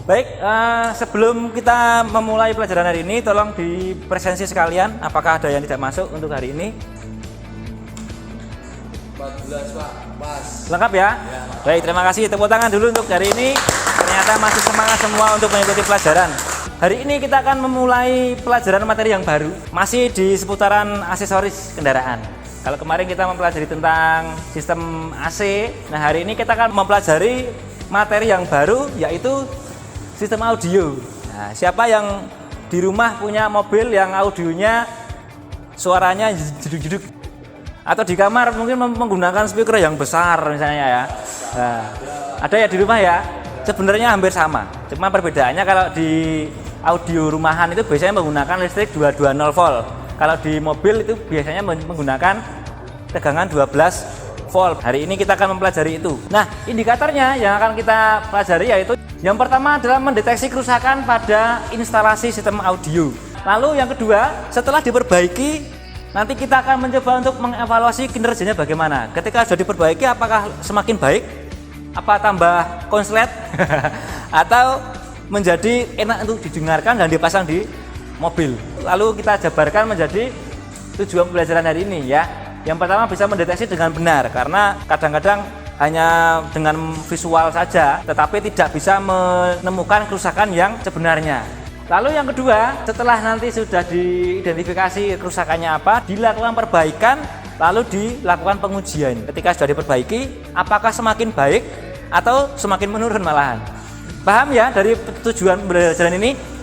Baik, sebelum kita memulai pelajaran hari ini, tolong dipresensi sekalian apakah ada yang tidak masuk untuk hari ini. 14 Pak, pas. Lengkap ya? Baik, terima kasih. Tepuk tangan dulu untuk hari ini. Ternyata masih semangat semua untuk mengikuti pelajaran. Hari ini kita akan memulai pelajaran materi yang baru, masih di seputaran aksesoris kendaraan. Kalau kemarin kita mempelajari tentang sistem AC, nah hari ini kita akan mempelajari materi yang baru, yaitu sistem audio. Nah, siapa yang di rumah punya mobil yang audionya suaranya jeduk-jeduk, atau di kamar mungkin menggunakan speaker yang besar misalnya ya. Nah, ada ya di rumah ya. Sebenarnya hampir sama. Cuma perbedaannya kalau di audio rumahan itu biasanya menggunakan listrik 220 volt. Kalau di mobil itu biasanya menggunakan tegangan 12 volt. Hari ini kita akan mempelajari itu. Nah, indikatornya yang akan kita pelajari yaitu yang pertama adalah mendeteksi kerusakan pada instalasi sistem audio. Lalu yang kedua, setelah diperbaiki, nanti kita akan mencoba untuk mengevaluasi kinerjanya bagaimana. Ketika sudah diperbaiki, apakah semakin baik? Apa tambah konslet? Atau menjadi enak untuk didengarkan dan dipasang di mobil. Lalu kita jabarkan menjadi tujuan pembelajaran hari ini ya. Yang pertama, bisa mendeteksi dengan benar, karena kadang-kadang hanya dengan visual saja tetapi tidak bisa menemukan kerusakan yang sebenarnya. Lalu yang kedua, setelah nanti sudah diidentifikasi kerusakannya apa, dilakukan perbaikan, lalu dilakukan pengujian. Ketika sudah diperbaiki, apakah semakin baik atau semakin menurun malahan? Paham ya dari tujuan pembelajaran ini?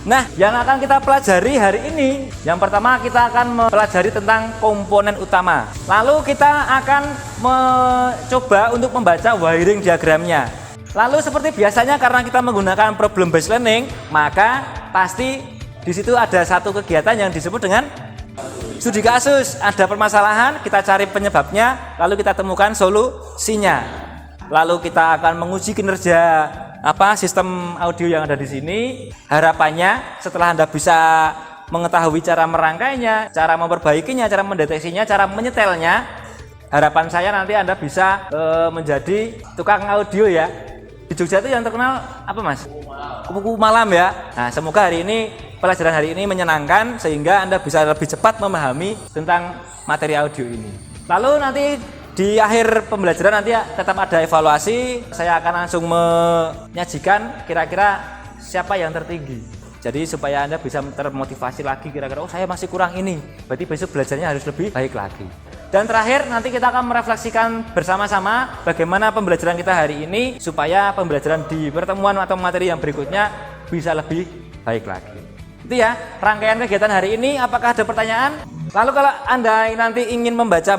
Nah, yang akan kita pelajari hari ini, yang pertama kita akan mempelajari tentang komponen utama. Lalu kita akan mencoba untuk membaca wiring diagramnya. Lalu seperti biasanya karena kita menggunakan problem based learning, maka pasti di situ ada satu kegiatan yang disebut dengan studi kasus. Ada permasalahan, kita cari penyebabnya, lalu kita temukan solusinya. Lalu kita akan menguji kinerja sistem audio yang ada di sini. Harapannya setelah Anda bisa mengetahui cara merangkainya, cara memperbaikinya, cara mendeteksinya, cara menyetelnya, harapan saya nanti Anda bisa menjadi tukang audio ya. Di Jogja itu yang terkenal apa Mas? Kupu-kupu malam ya. Nah, semoga hari ini pelajaran hari ini menyenangkan sehingga Anda bisa lebih cepat memahami tentang materi audio ini. Lalu nanti di akhir pembelajaran nanti tetap ada evaluasi. Saya akan langsung menyajikan kira-kira siapa yang tertinggi. Jadi supaya Anda bisa termotivasi lagi, kira-kira saya masih kurang ini, berarti besok belajarnya harus lebih baik lagi. Dan terakhir nanti kita akan merefleksikan bersama-sama bagaimana pembelajaran kita hari ini supaya pembelajaran di pertemuan atau materi yang berikutnya bisa lebih baik lagi. Itu ya rangkaian kegiatan hari ini. Apakah ada pertanyaan? Lalu kalau Anda nanti ingin membaca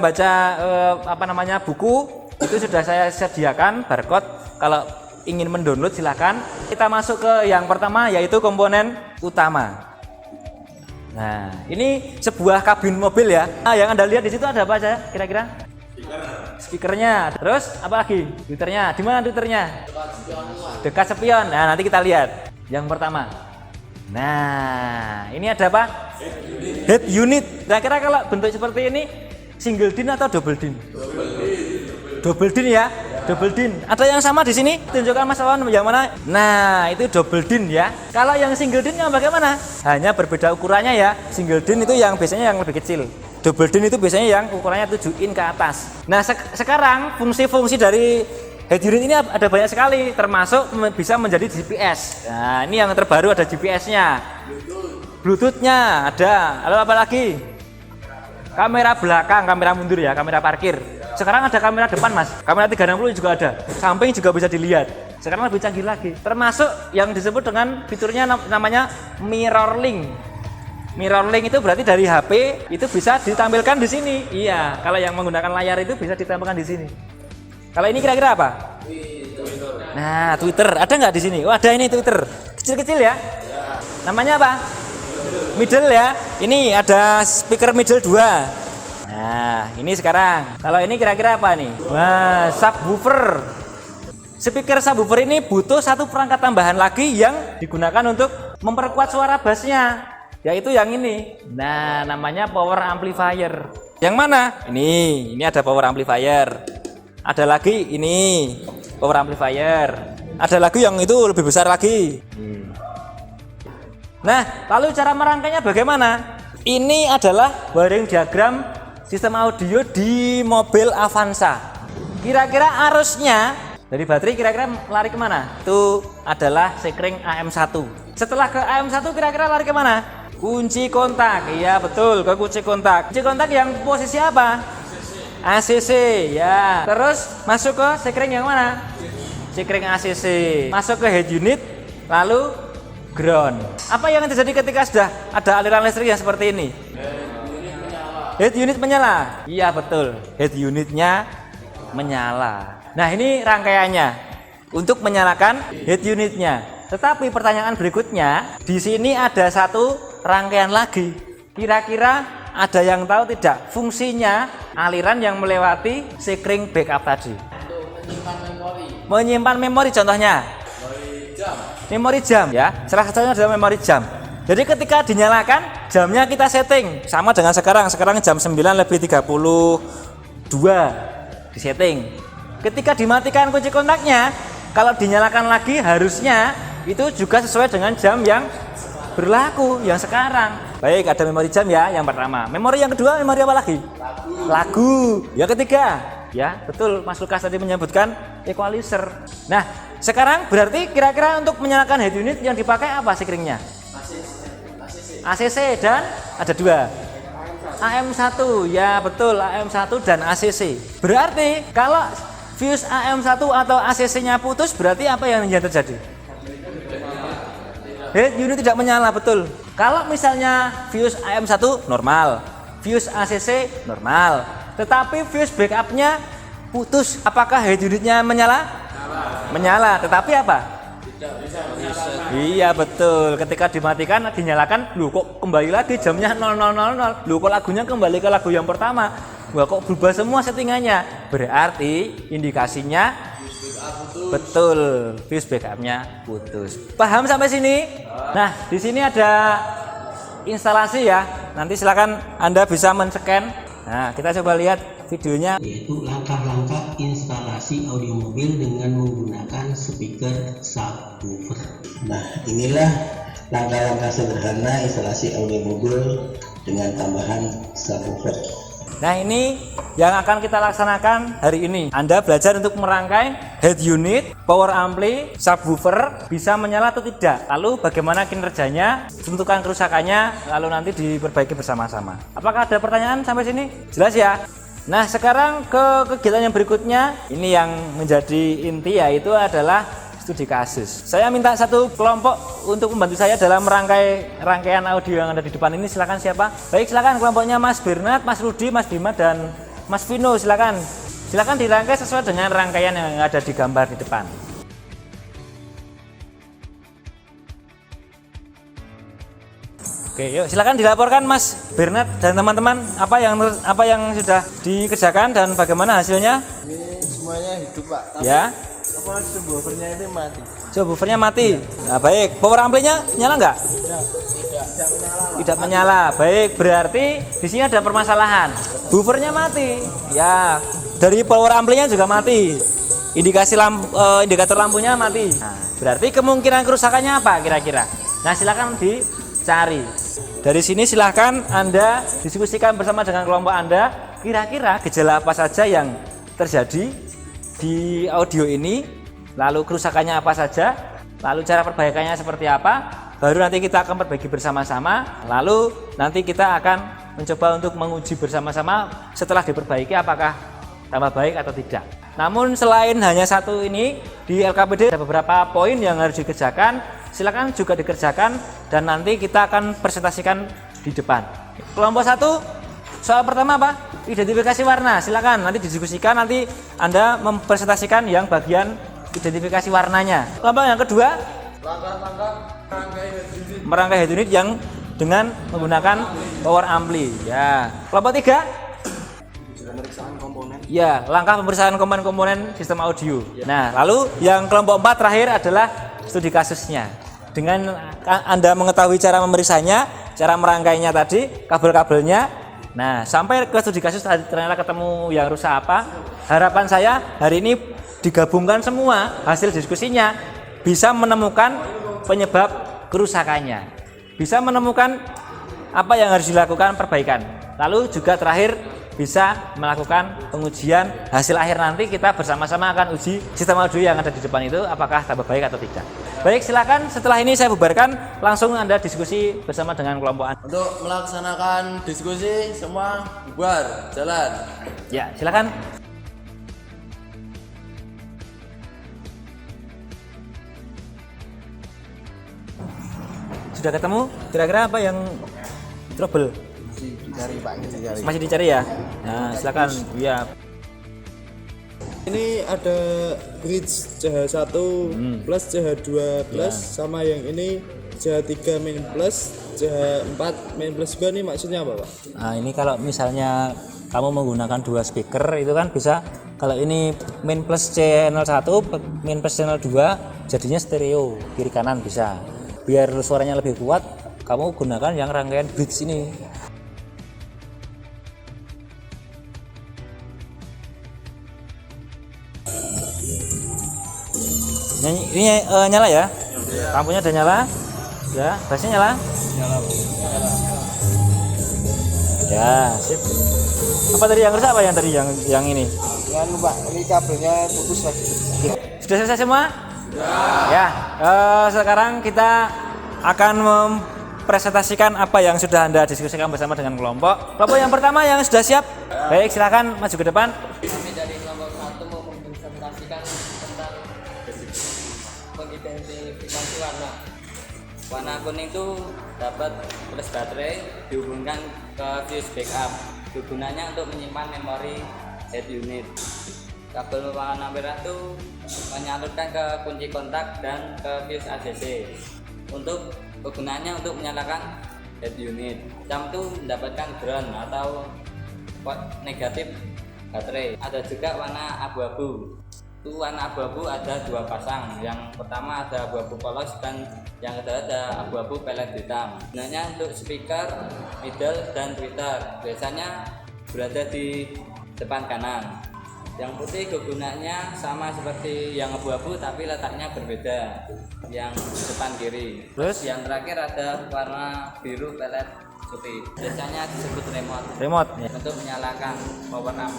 buku, itu sudah saya sediakan barcode. Kalau ingin mendownload silakan. Kita masuk ke yang pertama yaitu komponen utama. Nah, ini sebuah kabin mobil ya. Nah, yang Anda lihat di situ ada apa aja kira-kira? Speakernya. Terus apa lagi? Twitternya. Di mana Twitternya? Dekat spion. Nah, nanti kita lihat. Yang pertama. Nah, ini ada apa? Head unit. Kira-kira kalau bentuk seperti ini single din atau double din? Double din ya. Double din. Ada yang sama di sini? Tunjukkan Mas Awan yang mana? Nah, itu double din ya. Kalau yang single din yang bagaimana? Hanya berbeda ukurannya ya. Single din itu yang biasanya yang lebih kecil. Double din itu biasanya yang ukurannya 7 in ke atas. Nah, sekarang fungsi-fungsi dari head unit ini ada banyak sekali, termasuk bisa menjadi GPS. Nah, ini yang terbaru ada GPS-nya. Bluetooth-nya ada. Lalu apa lagi? Kamera belakang, kamera mundur ya, kamera parkir. Sekarang ada kamera depan Mas, kamera 360 juga ada. Samping juga bisa dilihat. Sekarang lebih canggih lagi. Termasuk yang disebut dengan fiturnya namanya mirror link. Mirror link itu berarti dari HP itu bisa ditampilkan di sini. Iya, kalau yang menggunakan layar itu bisa ditampilkan di sini. Kalau ini kira-kira apa? Nah, Twitter ada nggak di sini? Oh, ada ini Twitter. Kecil-kecil ya. Namanya apa? Middle ya. Ini ada speaker middle 2. Nah, ini sekarang. Kalau ini kira-kira apa nih? Wah, subwoofer. Speaker subwoofer ini butuh satu perangkat tambahan lagi yang digunakan untuk memperkuat suara bassnya, yaitu yang ini. Nah, namanya power amplifier. Yang mana? Ini ada power amplifier. Ada lagi ini power amplifier. ada lagu yang itu lebih besar lagi. Nah, lalu cara merangkainya bagaimana? Ini adalah wiring diagram sistem audio di mobil Avanza. Kira-kira arusnya dari baterai kira-kira lari kemana? Itu adalah sekring AM1. Setelah ke AM1 kira-kira lari kemana? Kunci kontak. Iya betul, ke kunci kontak. Kunci kontak yang posisi apa? ACC. Ya. Terus masuk ke sekring yang mana? Sekring ACC. Masuk ke head unit, lalu ground. Apa yang terjadi ketika sudah ada aliran listrik yang seperti ini? Head unit menyala. Iya betul, head unitnya menyala. Nah ini rangkaiannya untuk menyalakan head unitnya. Tetapi pertanyaan berikutnya, di sini ada satu rangkaian lagi. Kira-kira ada yang tahu tidak fungsinya aliran yang melewati sekring backup tadi? Menyimpan memori contohnya. Memori jam ya. Salah satunya adalah memori jam. Jadi ketika dinyalakan jamnya kita setting sama dengan sekarang. Sekarang jam 9:32 di setting. Ketika dimatikan kunci kontaknya, kalau dinyalakan lagi harusnya itu juga sesuai dengan jam yang berlaku yang sekarang. Baik, ada memori jam ya yang pertama. Memori yang kedua, memori apa lagi? Lagu. Yang ketiga, ya betul Mas Lukas tadi menyebutkan equalizer. Nah, sekarang berarti kira-kira untuk menyalakan head unit yang dipakai apa sekringnya? ACC dan ada dua. AM1, ya betul AM1 dan ACC. Berarti kalau fuse AM1 atau ACC-nya putus berarti apa yang terjadi? Head unit tidak menyala, betul. Kalau misalnya fuse AM1 normal, fuse ACC normal, tetapi fuse backupnya putus, apakah head unitnya menyala? Menyala, tetapi apa? Iya betul, ketika dimatikan dinyalakan, loh kok kembali lagi jamnya 0000, loh kok lagunya kembali ke lagu yang pertama, wah kok berubah semua settingannya, berarti indikasinya betul fuse backupnya putus. Paham sampai sini? Nah di sini ada instalasi ya, nanti silakan Anda bisa men-scan. Nah kita coba lihat videonya, yaitu langkah-langkah instalasi audio mobil dengan menggunakan speaker subwoofer. Nah, inilah langkah-langkah sederhana instalasi audio mobil dengan tambahan subwoofer. Nah ini yang akan kita laksanakan hari ini. Anda belajar untuk merangkai head unit, power ampli, subwoofer bisa menyala atau tidak. Lalu bagaimana kinerjanya, tentukan kerusakannya, lalu nanti diperbaiki bersama-sama. Apakah ada pertanyaan sampai sini? Jelas ya? Nah sekarang ke kegiatan yang berikutnya. Ini yang menjadi inti, yaitu adalah studi kasus. Saya minta satu kelompok untuk membantu saya dalam merangkai rangkaian audio yang ada di depan ini. Silakan siapa? Baik, silakan kelompoknya Mas Bernard, Mas Rudi, Mas Bima dan Mas Vino. Silakan. Silakan dirangkai sesuai dengan rangkaian yang ada di gambar di depan. Oke, yuk silakan dilaporkan Mas Bernard dan teman-teman apa yang sudah dikerjakan dan bagaimana hasilnya. Ini semuanya hidup Pak. Tapi Ya. apa subwoofernya itu mati? Subwoofernya mati. Nah, baik. Power amplinya nyala nggak? Tidak menyala. Baik, berarti di sini ada permasalahan. Buffernya mati. Ya, dari power amplinya juga mati. Indikator lampunya mati. Nah, berarti kemungkinan kerusakannya apa kira-kira? Nah, silakan dicari. Dari sini silahkan Anda diskusikan bersama dengan kelompok Anda. Kira-kira gejala apa saja yang terjadi di audio ini, lalu kerusakannya apa saja, lalu cara perbaikannya seperti apa. Baru nanti kita akan perbaiki bersama-sama. Lalu nanti kita akan mencoba untuk menguji bersama-sama setelah diperbaiki apakah tambah baik atau tidak. Namun selain hanya satu ini, di LKPD ada beberapa poin yang harus dikerjakan. Silakan juga dikerjakan dan nanti kita akan presentasikan di depan. Kelompok 1, soal pertama apa? Identifikasi warna. Silakan nanti didiskusikan, nanti Anda mempresentasikan yang bagian identifikasi warnanya. Kelompok yang kedua, Langkah-langkah merangkai head unit yang dengan menggunakan power ampli. Ya. Kelompok 3, pemeriksaan komponen. ya, langkah pemeriksaan komponen sistem audio. Nah, lalu yang kelompok 4 terakhir adalah studi kasusnya. Dengan Anda mengetahui cara memeriksanya, cara merangkainya tadi, kabel-kabelnya. Nah, sampai ke studi kasus ternyata ketemu yang rusak apa. Harapan saya hari ini digabungkan semua hasil diskusinya bisa menemukan penyebab kerusakannya, bisa menemukan apa yang harus dilakukan perbaikan. Lalu juga terakhir bisa melakukan pengujian hasil akhir. Nanti kita bersama-sama akan uji sistem audio yang ada di depan itu apakah tambah baik atau tidak. Baik, silakan setelah ini saya bubarkan, langsung Anda diskusi bersama dengan kelompok Anda. Untuk melaksanakan diskusi semua bubar, jalan. Ya, silakan. Sudah ketemu kira-kira apa yang trouble? Dicari Pak, dicari. Masih dicari ya? Nah, silakan. Ya. Ini ada bridge CH1 plus CH2 plus sama yang ini CH3 min plus CH4 min plus juga nih, maksudnya apa Pak? Nah, ini kalau misalnya kamu menggunakan dua speaker itu kan bisa, kalau ini min plus channel 1, min plus channel 2 jadinya stereo kiri kanan bisa. Biar suaranya lebih kuat, kamu gunakan yang rangkaian bridge ini. Ini nyala ya? Lampunya udah nyala? Ya, bassnya nyala? Ya, sip. Apa tadi yang rusak, apa yang tadi yang ini? Jangan lupa, ini kabelnya putus lagi. Sudah selesai semua? Ya. Sekarang kita akan mempresentasikan apa yang sudah Anda diskusikan bersama dengan kelompok. Kelompok yang pertama yang sudah siap, baik silakan maju ke depan. Kami dari kelompok 1 mau mempresentasikan tentang mengidentifikasi warna. Warna kuning itu dapat plus baterai dihubungkan ke fuse backup. Gunanya untuk menyimpan memori head unit. Kabel warna merah itu menyalurkan ke kunci kontak dan ke fuse ADC. Untuk kegunaannya untuk menyalakan head unit. Cam itu mendapatkan ground atau negatif baterai. Ada juga warna abu-abu. Itu warna abu-abu ada dua pasang. Yang pertama ada abu-abu polos dan yang kedua ada abu-abu pelet hitam. Gunanya untuk speaker, middle dan tweeter. Biasanya berada di depan kanan. Yang putih kegunaannya sama seperti yang abu-abu tapi letaknya berbeda. Yang depan kiri. Terus Yang terakhir ada warna biru pelet putih. Biasanya disebut remote ya. untuk menyalakan power amp,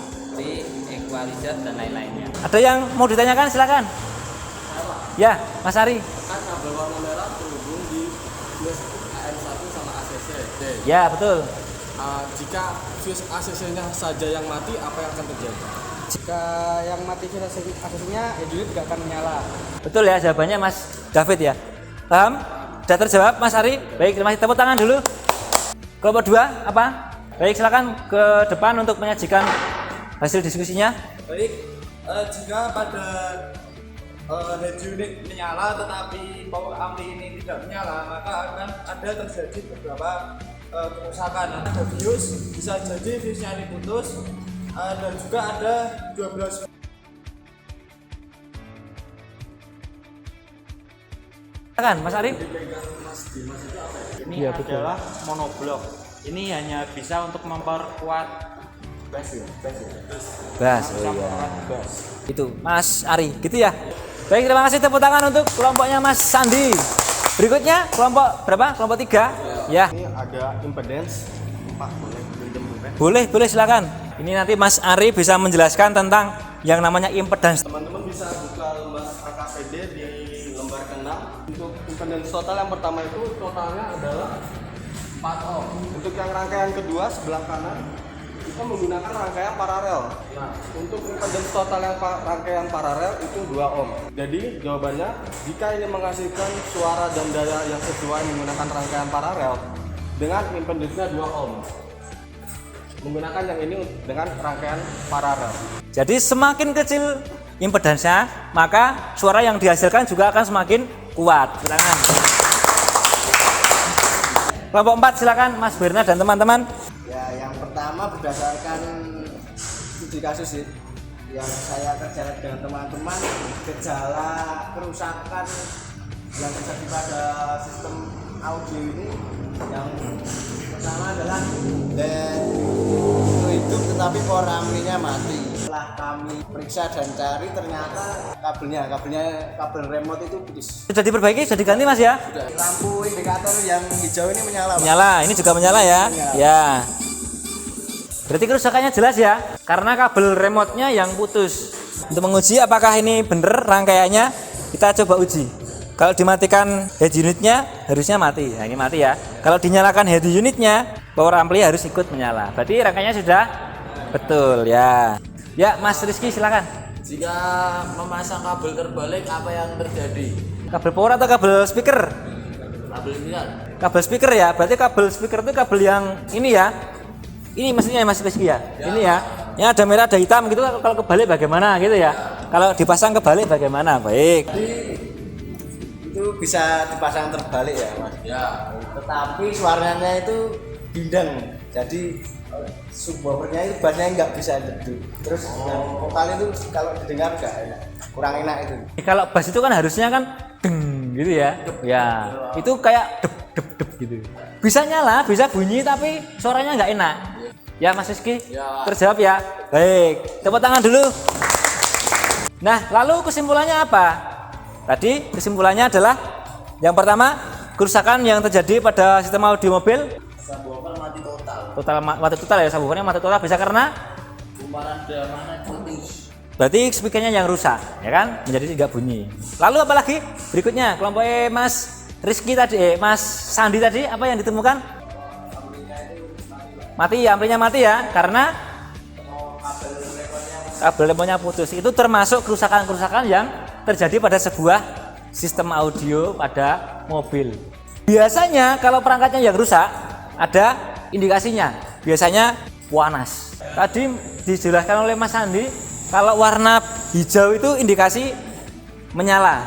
equalizer dan lain-lainnya. Ada yang mau ditanyakan, silakan. Ya, Mas Ari. Kan kabel warna merah terhubung di fuse AM1 sama ACC. Ya, betul. Jika fuse ACC-nya saja yang mati, apa yang akan terjadi? Jika yang mati ACC-nya head unit tidak akan menyala. Betul ya jawabannya Mas David ya. Paham? Sudah terjawab Mas Ari. Baik, terima kasih. Tepuk tangan dulu. Kelompok 2 apa? Baik, silakan ke depan untuk menyajikan hasil diskusinya. Baik, jika pada head unit menyala tetapi power ampli ini tidak menyala, maka akan ada terjadi beberapa kerusakan. Ada fuse, bisa jadi fuse-nya ini putus, dan juga ada 12. Silakan Mas Ari. Ini adalah monoblok. Ini hanya bisa untuk memperkuat bass ya. Bass, oh iya. Itu Mas Ari, gitu ya. Baik, terima kasih, tepuk tangan untuk kelompoknya Mas Sandi. Berikutnya kelompok berapa? Kelompok 3. Ya. Ini ada impedance. Pak, boleh pinjam bukan? Boleh silakan. Ini nanti Mas Ari bisa menjelaskan tentang yang namanya impedance. Teman-teman bisa buka lembar AKPD di lembar ke-6. Untuk impedance total yang pertama itu totalnya adalah 4 ohm. Untuk yang rangkaian kedua sebelah kanan kita menggunakan rangkaian paralel. Nah, untuk impedance total yang rangkaian paralel itu 2 ohm. Jadi jawabannya, jika ini menghasilkan suara dan daya yang sesuai menggunakan rangkaian paralel dengan impedance-nya 2 ohm. Menggunakan yang ini dengan rangkaian paralel. Jadi semakin kecil impedance-nya, maka suara yang dihasilkan juga akan semakin kuat. Silakan. Kelompok 4 silakan Mas Berna dan teman-teman. Ya, yang pertama berdasarkan studi kasus yang saya kerjakan dengan teman-teman, gejala kerusakan yang terjadi pada sistem audio ini yang pertama adalah itu hidup tetapi power amplinya mati. Setelah kami periksa dan cari ternyata kabel remote itu putus. Sudah diperbaiki, sudah diganti Mas ya? Lampu indikator yang hijau ini menyala, Pak. Menyala, ini juga menyala ya? Menyala. Ya. Berarti kerusakannya jelas ya? Karena kabel remote-nya yang putus. Untuk menguji apakah ini benar rangkaiannya, kita coba uji. Kalau dimatikan head unitnya harusnya mati. Nah, ini mati ya. Kalau dinyalakan head unitnya, power ampli harus ikut menyala. Berarti rangkaiannya sudah betul ya. Ya, Mas Rizky silakan. Jika memasang kabel terbalik apa yang terjadi? Kabel power atau kabel speaker? Kabel ini kan? Kabel speaker ya. Berarti kabel speaker itu kabel yang ini ya. Ini maksudnya Mas Rizky ya. Ini ya. Ini ada merah ada hitam gitu. Kalau kebalik bagaimana gitu ya? Kalau dipasang kebalik bagaimana? Baik. Itu bisa dipasang terbalik ya, Mas. Ya. Tetapi suaranya itu bindeng. Jadi subwoofernya itu bassnya nggak bisa jeduk. Terus yang vokal itu kalau didengar nggak enak, kurang enak itu. Kalau bass itu kan harusnya kan deng gitu ya. Ya, itu kayak dep dep dep gitu. Bisa nyala, bisa bunyi tapi suaranya nggak enak. Ya Mas Rizky, terjawab ya. Baik, tepuk tangan dulu. Nah, lalu kesimpulannya apa? Tadi kesimpulannya adalah yang pertama, kerusakan yang terjadi pada sistem audio mobil Subwoofer mati total. mati total ya, subwoofernya mati total bisa karena Kumparan damanan putus. berarti speakernya yang rusak, ya kan? Menjadi tidak bunyi. Lalu apalagi? Berikutnya kelompok Mas Rizky tadi, Mas Sandi tadi apa yang ditemukan? Mati, amplinya mati ya, karena kabel remote-nya putus. Itu termasuk kerusakan-kerusakan yang terjadi pada sebuah sistem audio pada mobil. Biasanya kalau perangkatnya yang rusak ada indikasinya. Biasanya panas. Tadi dijelaskan oleh Mas Andi, kalau warna hijau itu indikasi menyala.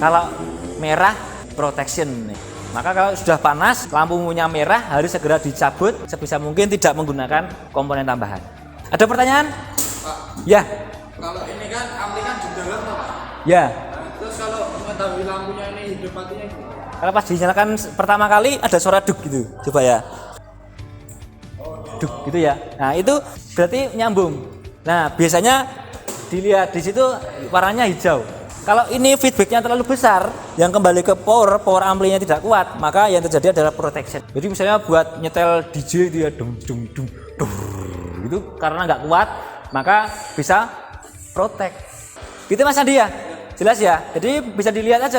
Kalau merah protection. Maka kalau sudah panas, lampunya merah harus segera dicabut sebisa mungkin tidak menggunakan komponen tambahan. Ada pertanyaan? Pak, Ya. kalau ini kan ampli kan di dalam, Pak. Ya. Terus kalau mengetahui lampunya ini hidup matinya gimana? Kalau pas dinyalakan pertama kali ada suara duk gitu. Coba ya. Duk gitu ya. Nah, itu berarti nyambung. Nah, biasanya dilihat di situ warnanya hijau. Kalau ini feedbacknya terlalu besar, yang kembali ke power amplinya tidak kuat, maka yang terjadi adalah protection. Jadi misalnya buat nyetel DJ dia dung dung dung gitu karena nggak kuat, maka bisa protect. Gitu Mas Andi ya? Jelas ya? Jadi bisa dilihat aja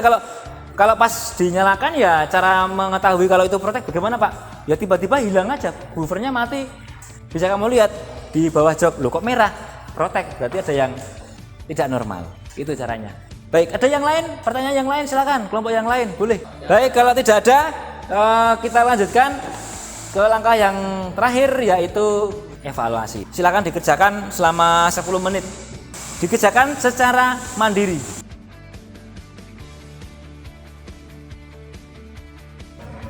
kalau pas dinyalakan ya cara mengetahui kalau itu protect bagaimana Pak? Ya tiba-tiba hilang aja, buffernya mati. Bisa kamu lihat di bawah jok, loh kok merah? Protect, berarti ada yang tidak normal. Itu caranya. Baik, ada yang lain? Pertanyaan yang lain silakan, kelompok yang lain boleh. Baik, kalau tidak ada kita lanjutkan ke langkah yang terakhir yaitu evaluasi. Silakan dikerjakan selama 10 menit. Dikerjakan secara mandiri.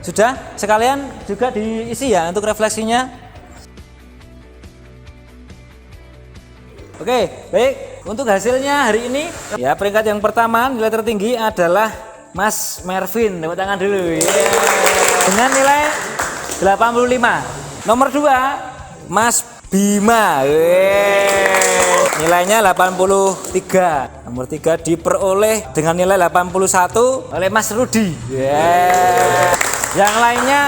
Sudah? Sekalian juga diisi ya untuk refleksinya. Oke, baik. Untuk hasilnya hari ini, ya peringkat yang pertama nilai tertinggi adalah Mas Mervin. Tepuk tangan dulu. Yeah. Dengan nilai 85. Nomor 2, Mas Bima. Yeah. Nilainya 83. Nomor 3 diperoleh dengan nilai 81 oleh Mas Rudi. Yeah. Yang lainnya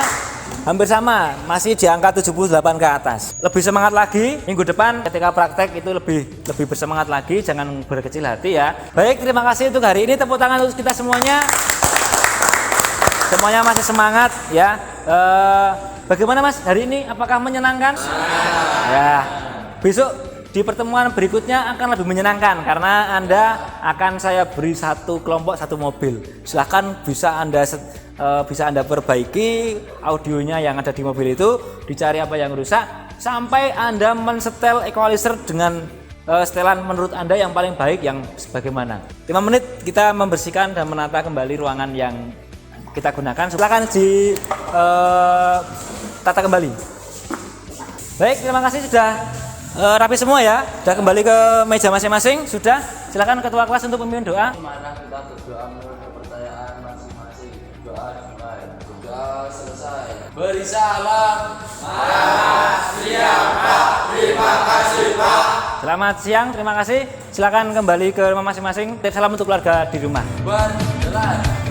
hampir sama, masih di angka 78 ke atas. Lebih semangat lagi minggu depan ketika praktek itu lebih bersemangat lagi, jangan berkecil hati ya. Baik, terima kasih untuk hari ini, tepuk tangan untuk kita semuanya. Semuanya masih semangat ya. Bagaimana Mas hari ini? Apakah menyenangkan? Ya. Besok di pertemuan berikutnya akan lebih menyenangkan karena Anda akan saya beri satu kelompok satu mobil. Silahkan bisa Anda perbaiki audionya yang ada di mobil itu, dicari apa yang rusak sampai Anda mensetel equalizer dengan setelan menurut Anda yang paling baik yang sebagaimana. 5 menit kita membersihkan dan menata kembali ruangan yang kita gunakan. Silakan tata kembali. Baik, terima kasih sudah rapi semua ya. Sudah kembali ke meja masing-masing. Sudah. Silakan ketua kelas untuk memimpin doa. Mana kita berdoa menurut pertanyaan masing-masing. Doa dimulai. Sudah selesai. Beri salam. Siap Pak. Terima kasih Pak. Selamat siang, terima kasih. Silakan kembali ke rumah masing-masing. Salam untuk keluarga di rumah. Berjelas.